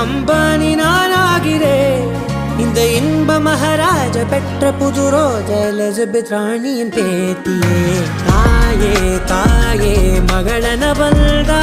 அம்பானி நானாகிறேன். இந்த இன்ப மகாராஜ பெற்ற புது ரோஜ எலிசபெத் ராணியின் பேத்தியே. தாயே தாயே மகளன வல்தா